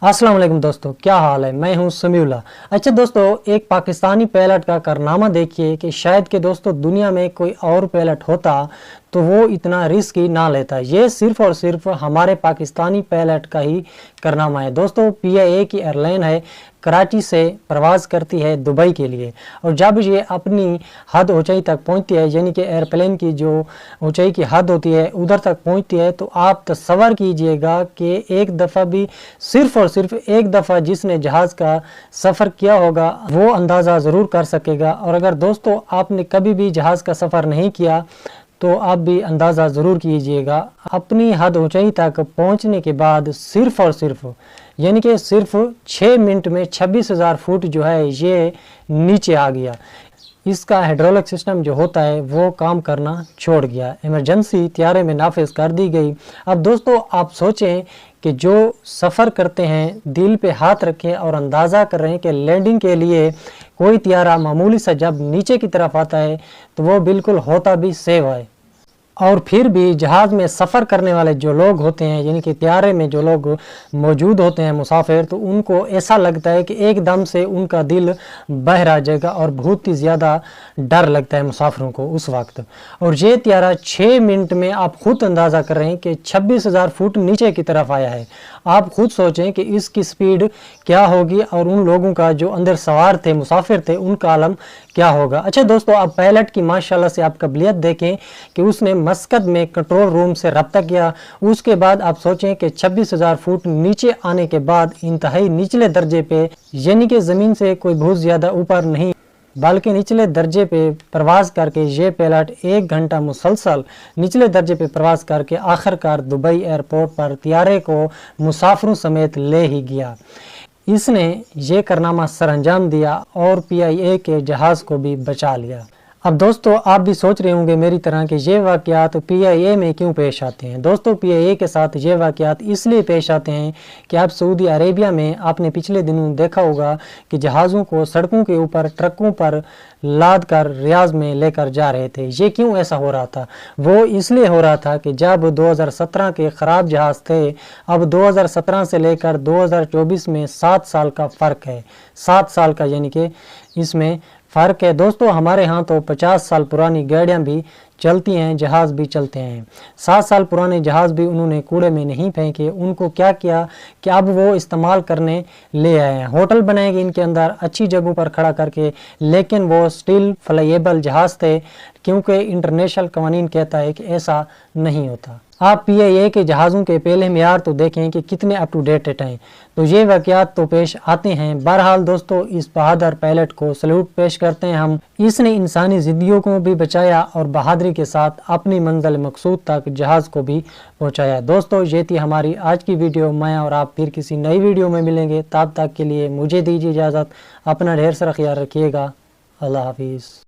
अस्सलाम वालेकुम दोस्तों, क्या हाल है। मैं हूं समीउल्लाह। अच्छा दोस्तों, एक पाकिस्तानी पायलट का कारनामा देखिए कि शायद कि दोस्तों दुनिया में कोई और पायलट होता तो वो इतना रिस्क ही ना लेता। ये सिर्फ और सिर्फ हमारे पाकिस्तानी पायलट का ही कारनामा है। दोस्तों PIA की एयरलाइन है, कराची से प्रवास करती है दुबई के लिए, और जब ये अपनी हद ऊंचाई तक पहुंचती है, यानी कि एयरप्लेन की जो ऊंचाई की हद होती है उधर तक पहुंचती है, तो आप तसव्वुर कीजिएगा कि एक दफ़ा भी, सिर्फ और सिर्फ एक दफ़ा जिसने जहाज़ का सफ़र किया होगा वो अंदाज़ा ज़रूर कर सकेगा। और अगर दोस्तों आपने कभी भी जहाज़ का सफ़र नहीं किया तो आप भी अंदाज़ा ज़रूर कीजिएगा। अपनी हद ऊंचाई तक पहुंचने के बाद सिर्फ और सिर्फ, यानी कि सिर्फ 6 मिनट में 26,000 फुट जो है ये नीचे आ गया। इसका हाइड्रोलिक सिस्टम जो होता है वो काम करना छोड़ गया। इमरजेंसी त्यारे में नाफिज कर दी गई। अब दोस्तों आप सोचें कि जो सफ़र करते हैं दिल पे हाथ रखें और अंदाज़ा कर रहे हैं कि लैंडिंग के लिए कोई त्यारा मामूली सा जब नीचे की तरफ आता है तो वो बिल्कुल होता भी सेव है। और फिर भी जहाज़ में सफ़र करने वाले जो लोग होते हैं, यानी कि त्यारे में जो लोग मौजूद होते हैं मुसाफिर, तो उनको ऐसा लगता है कि एकदम से उनका दिल बहर आ जाएगा और बहुत ही ज़्यादा डर लगता है मुसाफिरों को उस वक्त। और ये त्यारा 6 मिनट में आप खुद अंदाज़ा कर रहे हैं कि 26,000 फुट नीचे की तरफ आया है। आप खुद सोचें कि इसकी स्पीड क्या होगी और उन लोगों का जो अंदर सवार थे, मुसाफिर थे, उनका आलम क्या होगा। अच्छा दोस्तों, आप पायलट की माशाल्लाह से आप काबिलियत देखें कि उसने मस्कत में कंट्रोल रूम से रब्ता किया। उसके बाद आप सोचें कि 26,000 फुट नीचे आने के बाद इंतहाई निचले दर्जे पे, यानी कि ज़मीन से कोई बहुत ज़्यादा ऊपर नहीं बल्कि निचले दर्जे पे प्रवास करके ये पायलट 1 घंटा मुसलसल निचले दर्जे पे प्रवास करके आखिरकार दुबई एयरपोर्ट पर त्यारे को मुसाफिरों समेत ले ही गया। इसने ये कारनामा सर अंजाम दिया और PIA के जहाज़ को भी बचा लिया। अब दोस्तों आप भी सोच रहे होंगे मेरी तरह कि ये वाक़यात PIA में क्यों पेश आते हैं। दोस्तों PIA के साथ ये वाक़यात इसलिए पेश आते हैं कि आप सऊदी अरेबिया में आपने पिछले दिनों देखा होगा कि जहाज़ों को सड़कों के ऊपर ट्रकों पर लाद कर रियाज में लेकर जा रहे थे। ये क्यों ऐसा हो रहा था? वो इसलिए हो रहा था कि जब 2017 के ख़राब जहाज़ थे, अब 2017 से लेकर 2024 में 7 साल का फ़र्क है। 7 साल का यानी कि इसमें फ़र्क है। दोस्तों हमारे यहाँ तो 50 साल पुरानी गाड़ियाँ भी चलती हैं, जहाज़ भी चलते हैं। 7 साल पुराने जहाज़ भी उन्होंने कूड़े में नहीं फेंके। उनको क्या किया कि अब वो इस्तेमाल करने ले आए हैं। होटल बनाएंगे इनके अंदर अच्छी जगहों पर खड़ा करके, लेकिन वो स्टिल फ्लाइएबल जहाज़ थे, क्योंकि इंटरनेशनल कवानीन कहता है कि ऐसा नहीं होता। आप PIA के जहाज़ों के पहले मियार तो देखें कि कितने अप टू डेट हैं। तो ये वाक़यात तो पेश आते हैं। बहरहाल दोस्तों इस बहादुर पायलट को सैल्यूट पेश करते हैं हम। इसने इंसानी ज़िंदगियों को भी बचाया और बहादुरी के साथ अपनी मंजिल मकसूद तक जहाज़ को भी पहुँचाया। दोस्तों ये थी हमारी आज की वीडियो। मैं और आप फिर किसी नई वीडियो में मिलेंगे। तब तक के लिए मुझे दीजिए इजाज़त। अपना ढेर सारा ख्याल रखिएगा। अल्लाह हाफिज़।